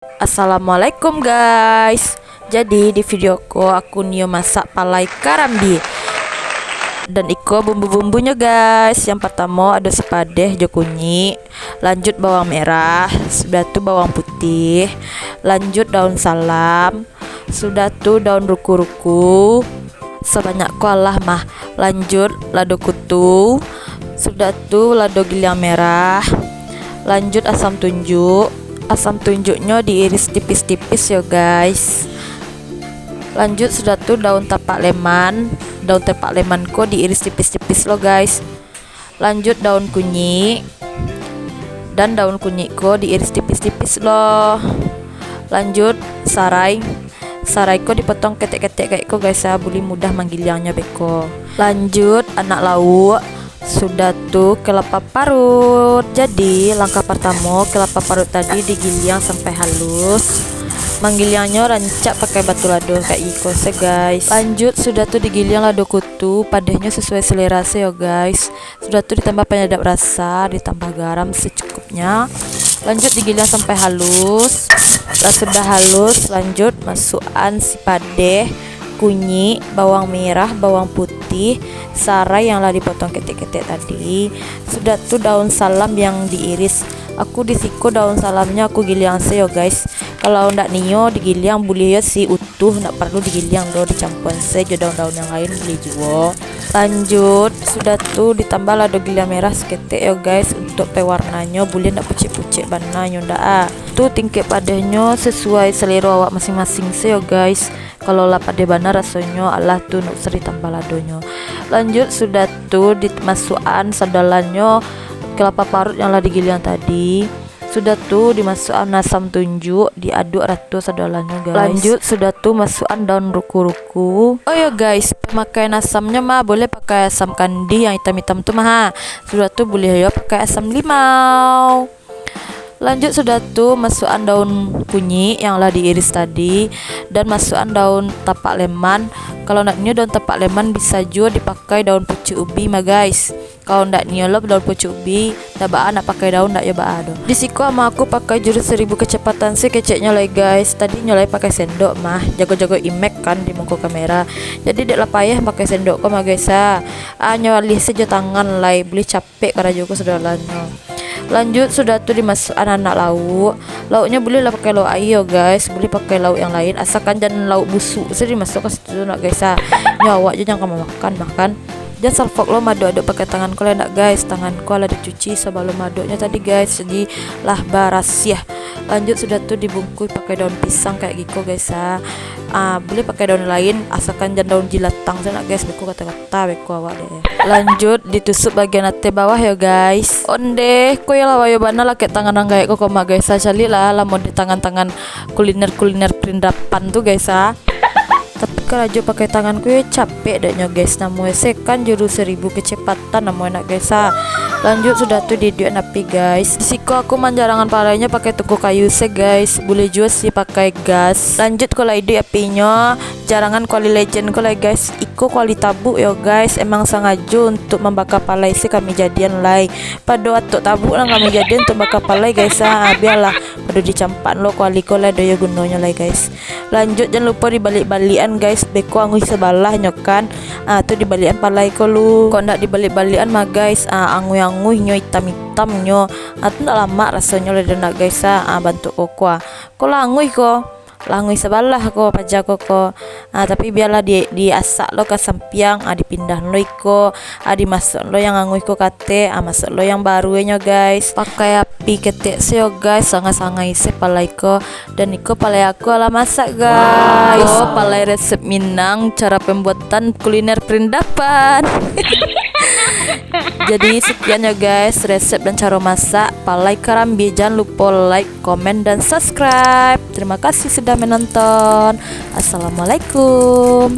Assalamualaikum guys. Jadi di videoku aku nio masak palai karambi. Dan iko bumbu-bumbunya guys. Yang pertama ada sepadeh jo kunyit, lanjut bawang merah, sudah tuh bawang putih, lanjut daun salam, sudah tuh daun ruku-ruku sebanyak kolah mah, lanjut lado kutu, sudah tuh lado gilyang merah, lanjut asam tunjuk. Asam tunjuknya diiris tipis-tipis ya guys. Lanjut sudah tuh daun tapak leman. Daun tapak leman ko diiris tipis-tipis lo guys. Lanjut daun kunyit. Dan daun kunyit ko diiris tipis-tipis lo. Lanjut sarai. Sarai ko dipotong ketek-ketek kayak ko guys ya, boleh mudah manggilyangnya beko. Lanjut anak lauk. Sudah tuh kelapa parut. Jadi langkah pertama kelapa parut tadi digiling sampai halus. Manggilyangnya rancak pakai batu lado kayak iko guys. Lanjut sudah tuh digiling lado kutu, padahnya sesuai selera ya guys. Sudah tuh ditambah penyedap rasa, ditambah garam secukupnya. Lanjut digiling sampai halus. Dan sudah halus, lanjut masukkan si padeh, kunyit, bawang merah, bawang putih, sarai yang lah dipotong ketek-ketek tadi. Sudah tuh daun salam yang diiris. Aku disiko daun salamnya aku giling yo guys. Kalau ndak nio digiling boleh ya si utuh, ndak perlu digiling do, dicampur saja daun-daun yang lain boleh juga. Lanjut sudah tuh ditambah lado gilyang merah seketek yo guys, untuk pewarnanya boleh ndak pucet-pucet bananya ndak tuh tingkat padahnya sesuai selera awak masing-masing yo guys. Kalau lah pada bana rasanya Allah tuh nuk seri tambah ladonya. Lanjut sudah tuh dimasukkan sandalannya kelapa parut yang lah digiling tadi. Sudah tuh dimasukkan asam tunjuk, diaduk rata sandalannya guys. Lanjut sudah tuh masukkan daun ruku-ruku. Oh ya guys, pemakaian asamnya mah boleh pakai asam kandi yang hitam-hitam tuh mah. Sudah tuh boleh ya pakai asam limau. Lanjut sudah tuh masukkan daun kunyit yang lah diiris tadi, dan masukkan daun tapak leman. Kalau nak nio daun tapak leman bisa juga dipakai daun pucuk ubi mah guys. Kalau ndak nio lo daun pucuk ubi, tabaan nak pakai daun ndak ya baado. Di siku sama aku pakai jurus 1000 kecepatan sih keceknya lah guys. Tadi nyolai pakai sendok mah, jago-jago imek kan di muka kamera. Jadi dek lah payah pakai sendok kok mah guys nyolih saja tangan lah, beli capek karena juga saudaranya. Lanjut sudah tuh dimasukkan anak lauk. Lauknya boleh lah pakai lauk air guys, boleh pakai lauk yang lain asalkan jangan lauk busuk. Saya dimasukkan situ nak guys nyawa aja jangan kamu makan. Jangan salfok lo madu-aduk pakai tangan ko nak guys. Tangan ko lah dicuci sebelum aduknya tadi guys. Jadi lah barasiah. Lanjut sudah tuh dibungkus pakai daun pisang kayak gitu guys boleh pakai daun lain asalkan jangan daun jilatang saya nak guys, beku kata-kata beku awak deh. Lanjut ditusuk bagian ate bawah ya guys. Onde ko ya lawayo bana lah kayak tangan kayak kok mah guys cali lah mau di tangan-tangan kuliner perindapan tuh guys tapi kalau aja pakai tanganku ya capek dehnya guys. Namanya sekan jurus 1000 kecepatan namanya nak guys Lanjut sudah tuh didiuk api guys. Disiko aku manjarangan palanya pakai tuku kayu guys. Boleh juga sih pakai gas. Lanjut kalau ide apinya jarangan kuali legend kalau guys. Iko kuali tabuk ya guys. Emang sengaja untuk membakar palai sih kami jadian lai. Pada waktu tabuk lah kami jadian untuk bakar palai guys biarlah pada dicampan lo kuali ko lah daya gunanya lai guys. Lanjut jangan lupa dibalik-balikan guys, beko angui sebalah nyokan tuh dibalikan palai ko lu. Kok ndak dibalik-balikan mah guys angui nyo hitam-hitam nyo tuh ndak lama rasanya le nak guys bantu koko langui ko langui sebalah ko pajak koko tapi biarlah di asak lo ke sampiang dipindah lo iko dimasuk lo yang angui ko kate masuk lo yang baru nyo guys. Pakai api ketek seo guys sangat-sangat isi palai ko, dan iko palai aku ala masak guys. Palai resep Minang, cara pembuatan kuliner perindapan. Jadi sekian ya guys resep dan cara masak palai karambi. Jangan lupa like, komen, dan subscribe. Terima kasih sudah menonton. Assalamualaikum.